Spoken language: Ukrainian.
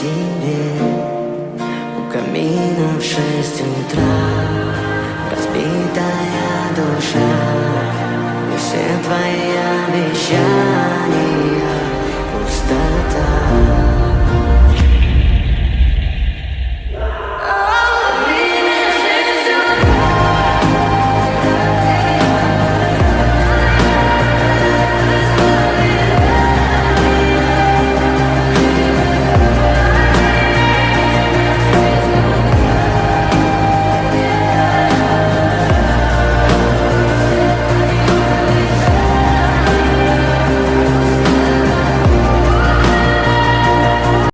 тебе у камина в 6 утра. Разбитая душа и все твои обещания.